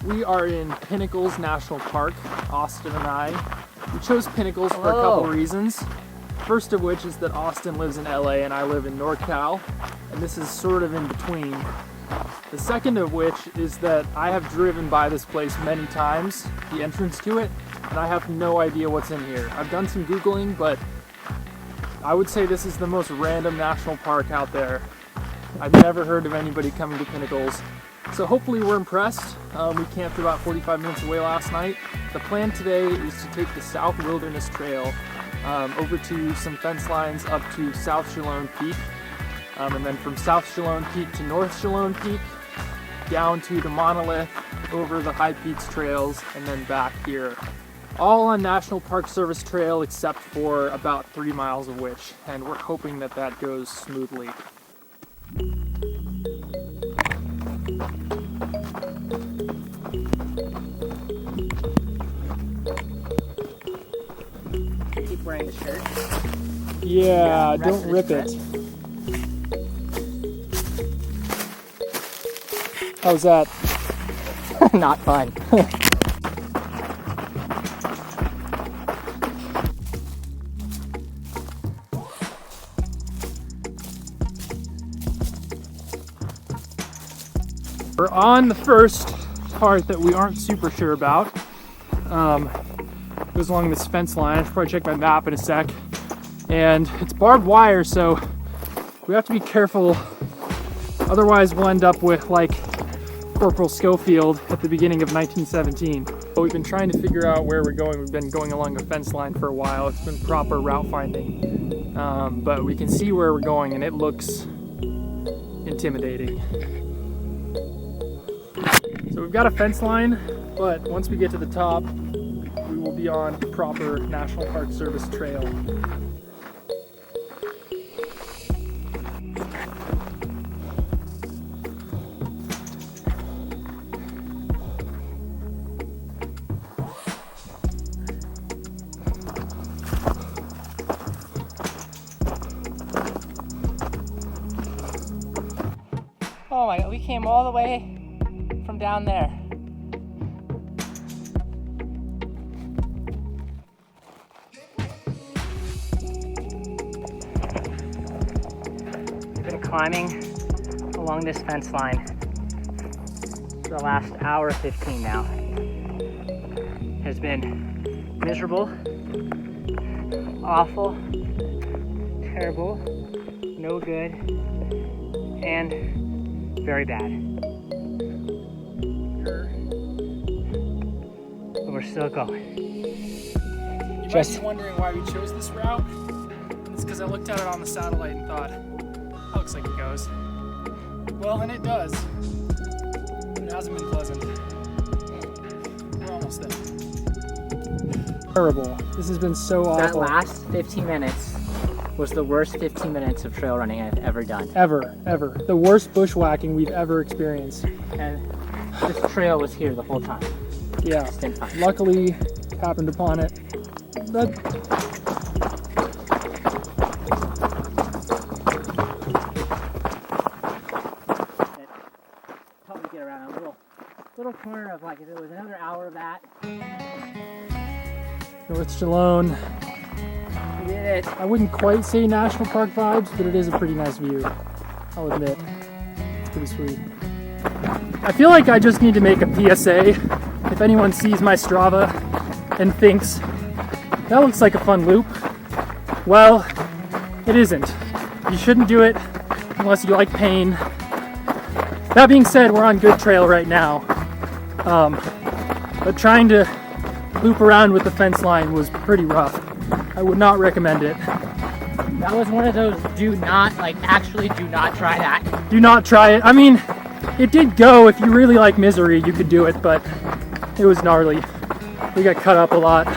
We are in Pinnacles National Park, Austin and I. We chose Pinnacles for a couple reasons. First of which is that Austin lives in LA and I live in NorCal, and this is sort of in between. The second of which is that I have driven by this place many times, the entrance to it, and I have no idea what's in here. I've done some Googling, but I would say this is the most random national park out there. I've never heard of anybody coming to Pinnacles. So hopefully we're impressed. We camped about 45 minutes away last night. The plan today is to take the South Wilderness Trail over to some fence lines up to South Chalone Peak. And then from South Chalone Peak to North Chalone Peak, down to the Monolith, over the High Peaks trails, and then back here. All on National Park Service trail except for about 3 miles of which, and we're hoping that that goes smoothly. Keep wearing the shirt. Yeah, don't rip it. How's that? Not fun. We're on the first part that we aren't super sure about. Goes along this fence line. I should probably check my map in a sec. And it's barbed wire, so we have to be careful. Otherwise, we'll end up with like Corporal Schofield at the beginning of 1917. But we've been trying to figure out where we're going. We've been going along a fence line for a while. It's been proper route finding. But we can see where we're going, and it looks intimidating. So we've got a fence line, but once we get to the top, we will be on proper National Park Service trail. Oh my god, we came all the way from down there. We've been climbing along this fence line for the last hour 15 now. It has been miserable, awful, terrible, no good, and very bad. But we're still going. You might be wondering why we chose this route. It's because I looked at it on the satellite and thought, that looks like it goes. Well, and it does. It hasn't been pleasant. We're almost there. Terrible. This has been so awful. That last 15 minutes was the worst 15 minutes of trail running I've ever done. Ever. The worst bushwhacking we've ever experienced. And this trail was here the whole time. Yeah. Just in time. Luckily, happened upon it. But helped me get around a little corner of like if it was another hour of that. North Chalone. We did it. I wouldn't quite say national park vibes, but it is a pretty nice view. I'll admit. It's pretty sweet. I feel like I just need to make a PSA. If anyone sees my Strava and thinks, that looks like a fun loop, well, it isn't. You shouldn't do it unless you like pain. That being said, we're on good trail right now. But trying to loop around with the fence line was pretty rough. I would not recommend it. That was one of those actually do not try that. Do not try it. I mean, it did go. If you really like misery, you could do it, but it was gnarly. We got cut up a lot.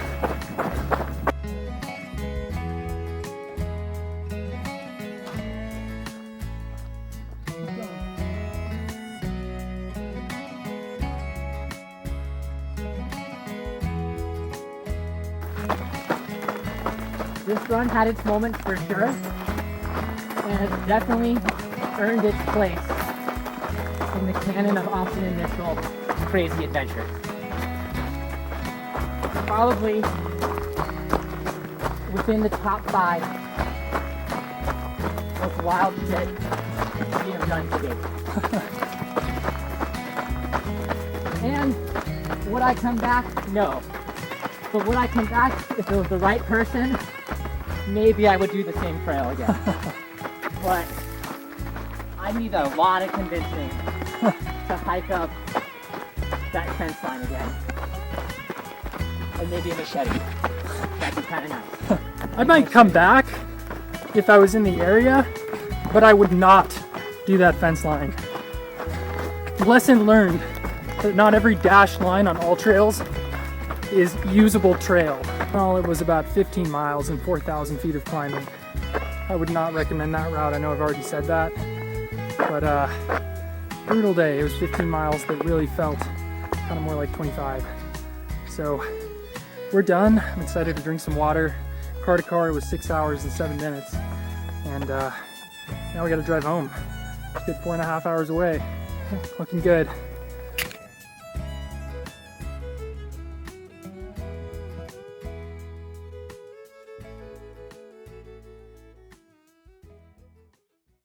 This run had its moments for sure, and has definitely earned its place in the canon of Austin Initial crazy adventures. Probably within the top 5 most wild shit we have done to date. And would I come back? No. But would I come back if it was the right person? Maybe I would do the same trail again. But I need a lot of convincing to hike up that fence line again. And maybe a machete. That'd be kind of nice. I might come back if I was in the area, but I would not do that fence line. Lesson learned that not every dashed line on all trails is usable trail. Well, it was about 15 miles and 4,000 feet of climbing. I would not recommend that route. I know I've already said that, but brutal day. It was 15 miles that really felt kind of more like 25. So we're done. I'm excited to drink some water. Car to car, it was 6 hours and 7 minutes. And now we gotta drive home. It's a good 4.5 hours away. Looking good.